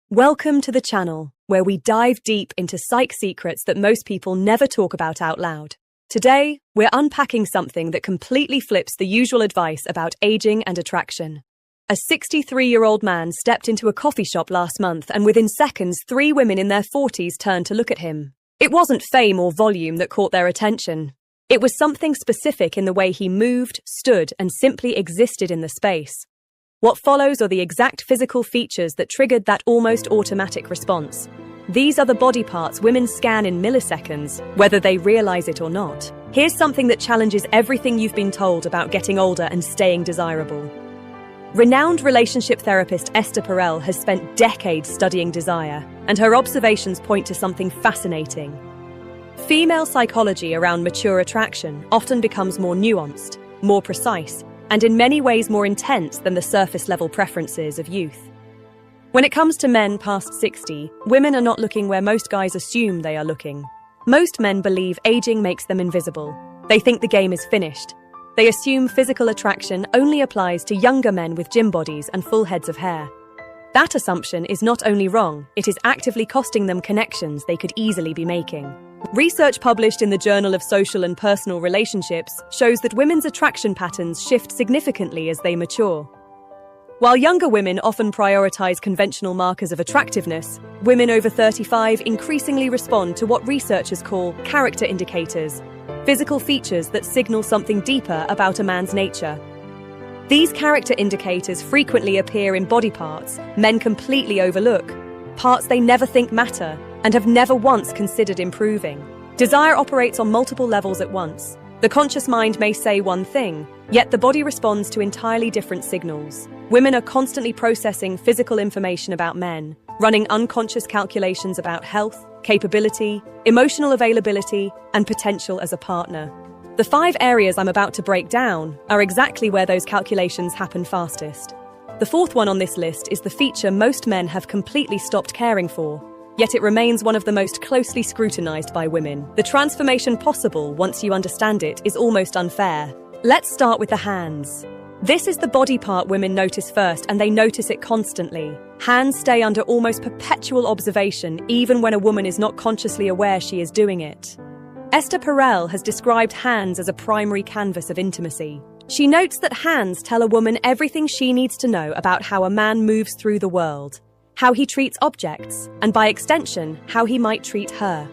Welcome to the channel, where we dive deep into psych secrets that most people never talk about out loud. Today, we're unpacking something that completely flips the usual advice about aging and attraction. A 63-year-old man stepped into a coffee shop last month, and within seconds, 3 women in their 40s turned to look at him. It wasn't fame or volume that caught their attention. It was something specific in the way he moved, stood, and simply existed in the space. What follows are the exact physical features that triggered that almost automatic response. These are the body parts women scan in milliseconds, whether they realize it or not. Here's something that challenges everything you've been told about getting older and staying desirable. Renowned relationship therapist Esther Perel has spent decades studying desire, and her observations point to something fascinating. Female psychology around mature attraction often becomes more nuanced, more precise, and in many ways more intense than the surface-level preferences of youth. When it comes to men past 60, women are not looking where most guys assume they are looking. Most men believe aging makes them invisible. They think the game is finished. They assume physical attraction only applies to younger men with gym bodies and full heads of hair. That assumption is not only wrong, it is actively costing them connections they could easily be making. Research published in the Journal of Social and Personal Relationships shows that women's attraction patterns shift significantly as they mature. While younger women often prioritize conventional markers of attractiveness, women over 35 increasingly respond to what researchers call character indicators, physical features that signal something deeper about a man's nature. These character indicators frequently appear in body parts men completely overlook, parts they never think matter and have never once considered improving. Desire operates on multiple levels at once. The conscious mind may say one thing, yet the body responds to entirely different signals. Women are constantly processing physical information about men, running unconscious calculations about health, capability, emotional availability, and potential as a partner. The 5 areas I'm about to break down are exactly where those calculations happen fastest. The 4th one on this list is the feature most men have completely stopped caring for, yet it remains one of the most closely scrutinized by women. The transformation possible once you understand it is almost unfair. Let's start with the hands. This is the body part women notice first, and they notice it constantly. Hands stay under almost perpetual observation, even when a woman is not consciously aware she is doing it. Esther Perel has described hands as a primary canvas of intimacy. She notes that hands tell a woman everything she needs to know about how a man moves through the world, how he treats objects, and by extension, how he might treat her.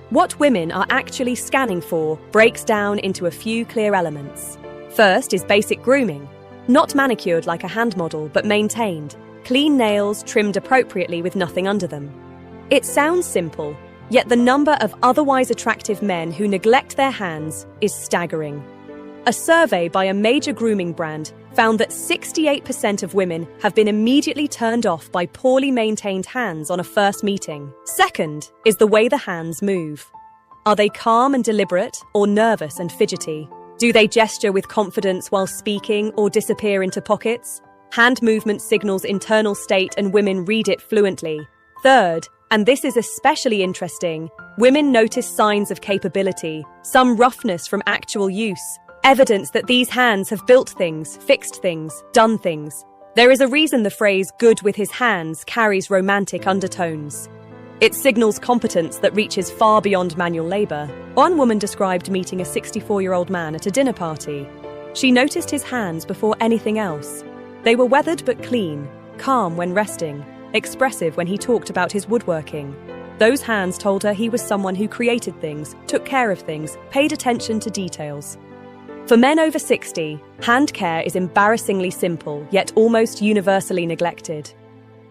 What women are actually scanning for breaks down into a few clear elements. First is basic grooming, not manicured like a hand model, but maintained. Clean nails trimmed appropriately with nothing under them. It sounds simple, yet the number of otherwise attractive men who neglect their hands is staggering. A survey by a major grooming brand found that 68% of women have been immediately turned off by poorly maintained hands on a first meeting. Second is the way the hands move. Are they calm and deliberate, or nervous and fidgety? Do they gesture with confidence while speaking or disappear into pockets? Hand movement signals internal state, and women read it fluently. Third, and this is especially interesting, women notice signs of capability, some roughness from actual use, evidence that these hands have built things, fixed things, done things. There is a reason the phrase "good with his hands" carries romantic undertones. It signals competence that reaches far beyond manual labor. One woman described meeting a 64-year-old man at a dinner party. She noticed his hands before anything else. They were weathered but clean, calm when resting, expressive when he talked about his woodworking. Those hands told her he was someone who created things, took care of things, paid attention to details. For men over 60, hand care is embarrassingly simple, yet almost universally neglected.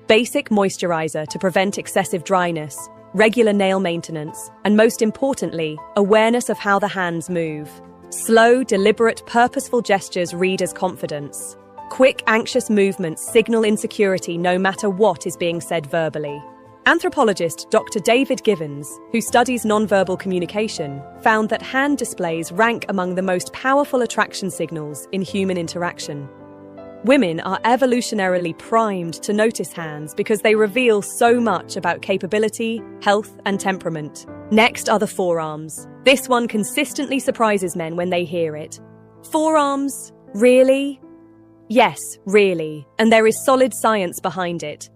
Basic moisturizer to prevent excessive dryness, regular nail maintenance, and most importantly, awareness of how the hands move. Slow, deliberate, purposeful gestures read as confidence. Quick, anxious movements signal insecurity no matter what is being said verbally. Anthropologist Dr. David Givens, who studies nonverbal communication, found that hand displays rank among the most powerful attraction signals in human interaction. Women are evolutionarily primed to notice hands because they reveal so much about capability, health, and temperament. Next are the forearms. This one consistently surprises men when they hear it. Forearms? Really? Yes, really. And there is solid science behind it.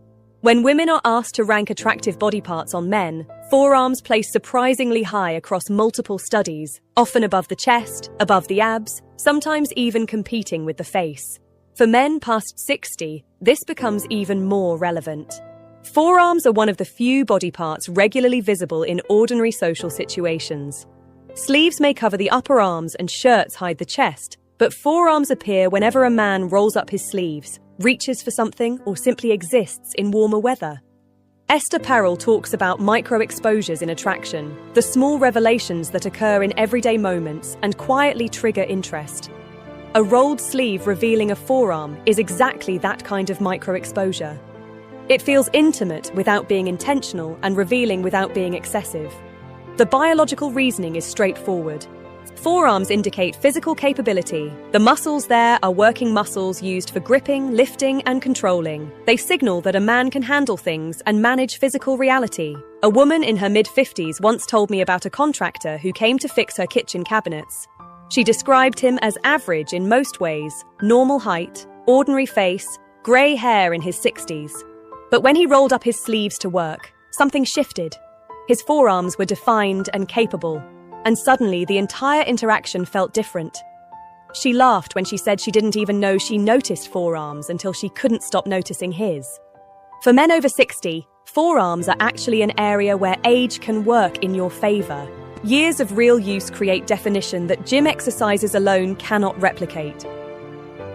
When women are asked to rank attractive body parts on men, forearms place surprisingly high across multiple studies, often above the chest, above the abs, sometimes even competing with the face. For men past 60, this becomes even more relevant. Forearms are one of the few body parts regularly visible in ordinary social situations. Sleeves may cover the upper arms and shirts hide the chest, but forearms appear whenever a man rolls up his sleeves, reaches for something, or simply exists in warmer weather. Esther Perel talks about micro-exposures in attraction, the small revelations that occur in everyday moments and quietly trigger interest. A rolled sleeve revealing a forearm is exactly that kind of micro-exposure. It feels intimate without being intentional and revealing without being excessive. The biological reasoning is straightforward. Forearms indicate physical capability. The muscles there are working muscles used for gripping, lifting, and controlling. They signal that a man can handle things and manage physical reality. A woman in her mid-50s once told me about a contractor who came to fix her kitchen cabinets. She described him as average in most ways, normal height, ordinary face, grey hair in his 60s. But when he rolled up his sleeves to work, something shifted. His forearms were defined and capable, and suddenly the entire interaction felt different. She laughed when she said she didn't even know she noticed forearms until she couldn't stop noticing his. For men over 60, forearms are actually an area where age can work in your favor. Years of real use create definition that gym exercises alone cannot replicate.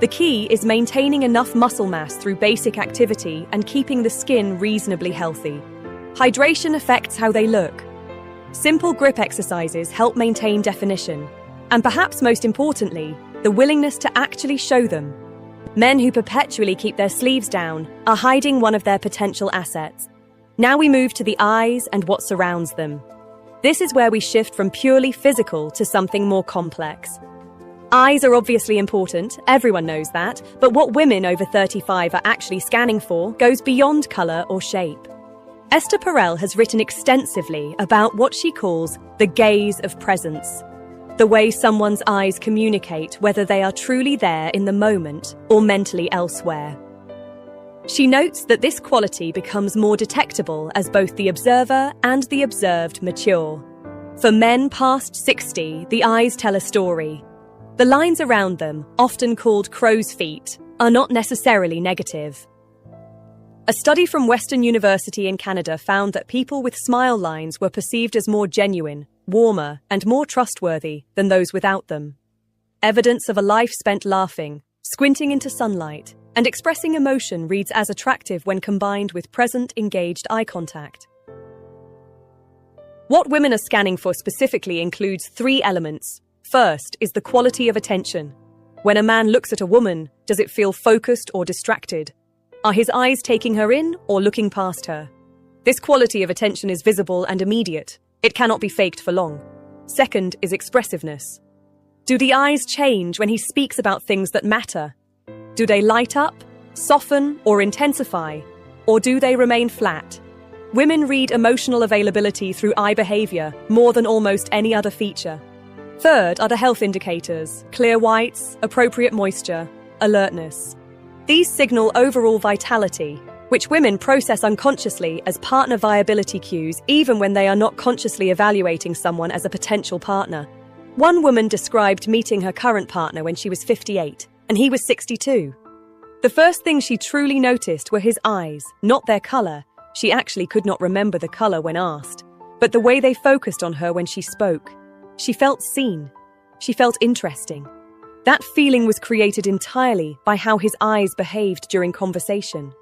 The key is maintaining enough muscle mass through basic activity and keeping the skin reasonably healthy. Hydration affects how they look. Simple grip exercises help maintain definition, and perhaps most importantly, the willingness to actually show them. Men who perpetually keep their sleeves down are hiding one of their potential assets. Now we move to the eyes and what surrounds them. This is where we shift from purely physical to something more complex. Eyes are obviously important, everyone knows that, but what women over 35 are actually scanning for goes beyond colour or shape. Esther Perel has written extensively about what she calls the gaze of presence, the way someone's eyes communicate whether they are truly there in the moment or mentally elsewhere. She notes that this quality becomes more detectable as both the observer and the observed mature. For men past 60, the eyes tell a story. The lines around them, often called crow's feet, are not necessarily negative. A study from Western University in Canada found that people with smile lines were perceived as more genuine, warmer, and more trustworthy than those without them. Evidence of a life spent laughing, squinting into sunlight, and expressing emotion reads as attractive when combined with present, engaged eye contact. What women are scanning for specifically includes 3 elements. First is the quality of attention. When a man looks at a woman, does it feel focused or distracted? Are his eyes taking her in or looking past her? This quality of attention is visible and immediate. It cannot be faked for long. Second is expressiveness. Do the eyes change when he speaks about things that matter? Do they light up, soften, or intensify? Or do they remain flat? Women read emotional availability through eye behavior more than almost any other feature. Third are the health indicators: clear whites, appropriate moisture, alertness. These signal overall vitality, which women process unconsciously as partner viability cues even when they are not consciously evaluating someone as a potential partner. One woman described meeting her current partner when she was 58, and he was 62. The first thing she truly noticed were his eyes, not their colour. She actually could not remember the colour when asked, but the way they focused on her when she spoke. She felt seen. She felt interesting. That feeling was created entirely by how his eyes behaved during conversation.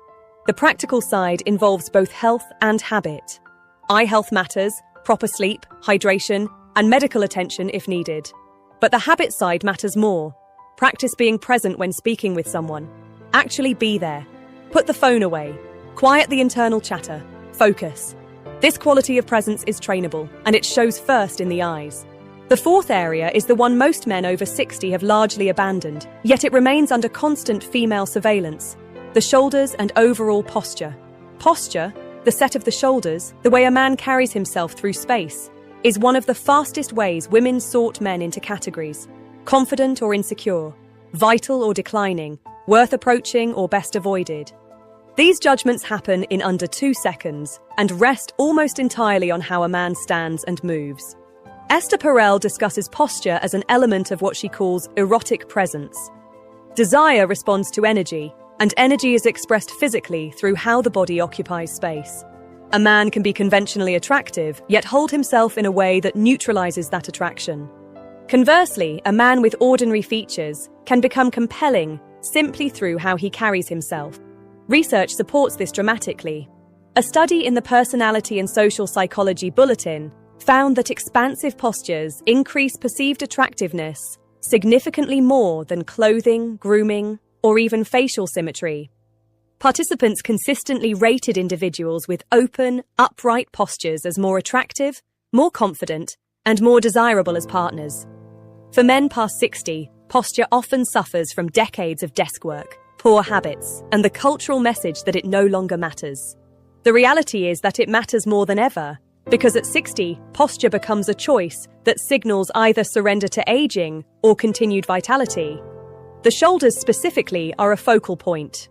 The practical side involves both health and habit. Eye health matters, proper sleep, hydration, and medical attention if needed. But the habit side matters more. Practice being present when speaking with someone. Actually be there. Put the phone away. Quiet the internal chatter. Focus. This quality of presence is trainable, and it shows first in the eyes. The fourth area is the one most men over 60 have largely abandoned, yet it remains under constant female surveillance: the shoulders and overall posture. Posture, the set of the shoulders, the way a man carries himself through space, is one of the fastest ways women sort men into categories: confident or insecure, vital or declining, worth approaching or best avoided. These judgments happen in under 2 seconds and rest almost entirely on how a man stands and moves. Esther Perel discusses posture as an element of what she calls erotic presence. Desire responds to energy, and energy is expressed physically through how the body occupies space. A man can be conventionally attractive, yet hold himself in a way that neutralizes that attraction. Conversely, a man with ordinary features can become compelling simply through how he carries himself. Research supports this dramatically. A study in the Personality and Social Psychology Bulletin found that expansive postures increase perceived attractiveness significantly more than clothing, grooming, or even facial symmetry. Participants consistently rated individuals with open, upright postures as more attractive, more confident, and more desirable as partners. For men past 60, posture often suffers from decades of desk work, poor habits, and the cultural message that it no longer matters. The reality is that it matters more than ever, because at 60, posture becomes a choice that signals either surrender to aging or continued vitality. The shoulders specifically are a focal point.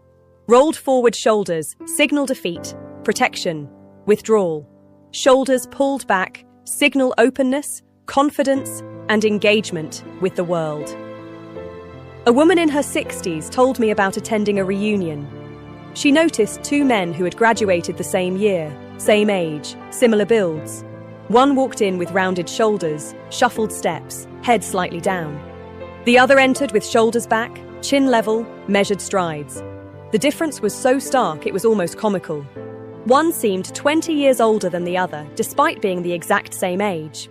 Rolled forward shoulders signal defeat, protection, withdrawal. Shoulders pulled back signal openness, confidence, and engagement with the world. A woman in her 60s told me about attending a reunion. She noticed 2 men who had graduated the same year, same age, similar builds. One walked in with rounded shoulders, shuffled steps, head slightly down. The other entered with shoulders back, chin level, measured strides. The difference was so stark it was almost comical. One seemed 20 years older than the other, despite being the exact same age.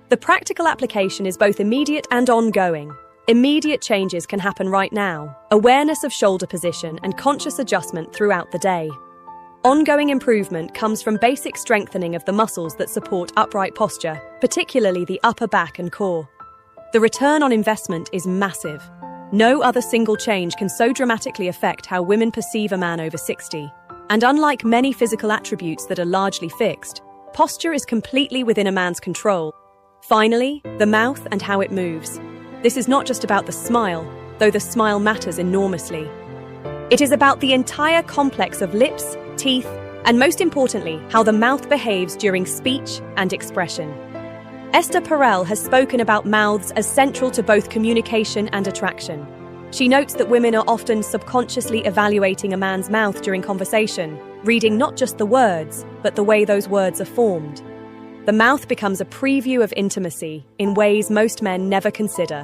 The practical application is both immediate and ongoing. Immediate changes can happen right now, awareness of shoulder position and conscious adjustment throughout the day. Ongoing improvement comes from basic strengthening of the muscles that support upright posture, particularly the upper back and core. The return on investment is massive. No other single change can so dramatically affect how women perceive a man over 60. And unlike many physical attributes that are largely fixed, posture is completely within a man's control. Finally, the mouth and how it moves. This is not just about the smile, though the smile matters enormously. It is about the entire complex of lips, teeth, and most importantly, how the mouth behaves during speech and expression. Esther Perel has spoken about mouths as central to both communication and attraction. She notes that women are often subconsciously evaluating a man's mouth during conversation, reading not just the words, but the way those words are formed. The mouth becomes a preview of intimacy in ways most men never consider.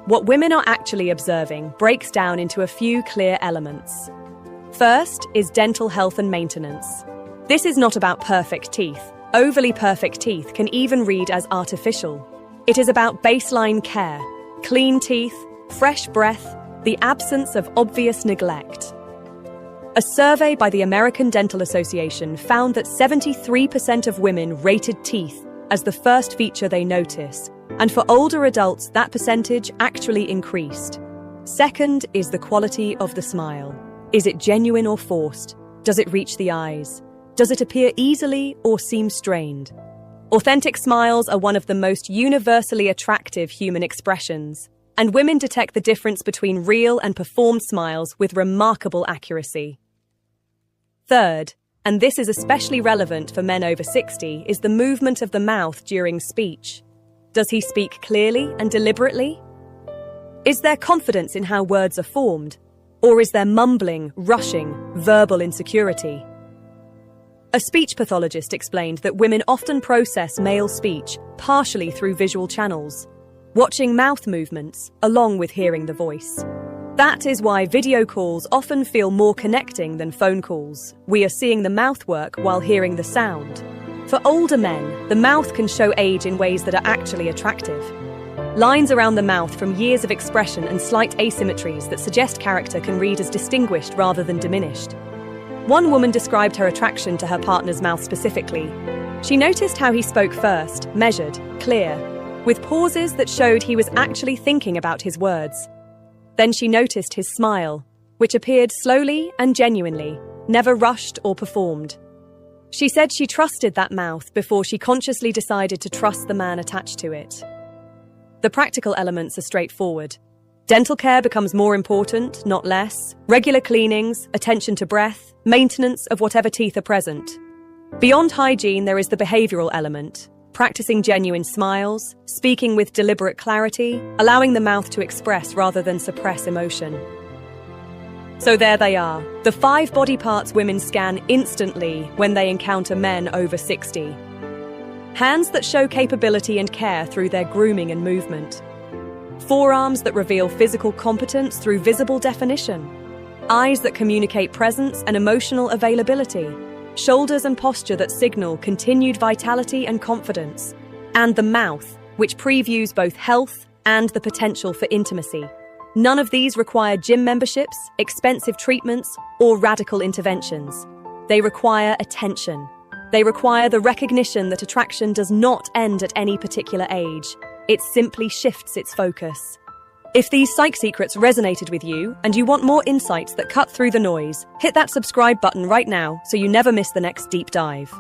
What women are actually observing breaks down into a few clear elements. First is dental health and maintenance. This is not about perfect teeth. Overly perfect teeth can even read as artificial. It is about baseline care, clean teeth, fresh breath, the absence of obvious neglect. A survey by the American Dental Association found that 73% of women rated teeth as the first feature they notice, and for older adults, that percentage actually increased. Second is the quality of the smile. Is it genuine or forced? Does it reach the eyes? Does it appear easily or seem strained? Authentic smiles are one of the most universally attractive human expressions, and women detect the difference between real and performed smiles with remarkable accuracy. Third, and this is especially relevant for men over 60, is the movement of the mouth during speech. Does he speak clearly and deliberately? Is there confidence in how words are formed? Or is there mumbling, rushing, verbal insecurity? A speech pathologist explained that women often process male speech partially through visual channels, watching mouth movements along with hearing the voice. That is why video calls often feel more connecting than phone calls. We are seeing the mouth work while hearing the sound. For older men, the mouth can show age in ways that are actually attractive. Lines around the mouth from years of expression and slight asymmetries that suggest character can read as distinguished rather than diminished. One woman described her attraction to her partner's mouth specifically. She noticed how he spoke first, measured, clear, with pauses that showed he was actually thinking about his words. Then she noticed his smile, which appeared slowly and genuinely, never rushed or performed. She said she trusted that mouth before she consciously decided to trust the man attached to it. The practical elements are straightforward. Dental care becomes more important, not less. Regular cleanings, attention to breath, maintenance of whatever teeth are present. Beyond hygiene, there is the behavioral element, practicing genuine smiles, speaking with deliberate clarity, allowing the mouth to express rather than suppress emotion. So there they are, the 5 body parts women scan instantly when they encounter men over 60. Hands that show capability and care through their grooming and movement. Forearms that reveal physical competence through visible definition. Eyes that communicate presence and emotional availability. Shoulders and posture that signal continued vitality and confidence. And the mouth, which previews both health and the potential for intimacy. None of these require gym memberships, expensive treatments, or radical interventions. They require attention. They require the recognition that attraction does not end at any particular age. It simply shifts its focus. If these psych secrets resonated with you and you want more insights that cut through the noise, hit that subscribe button right now so you never miss the next deep dive.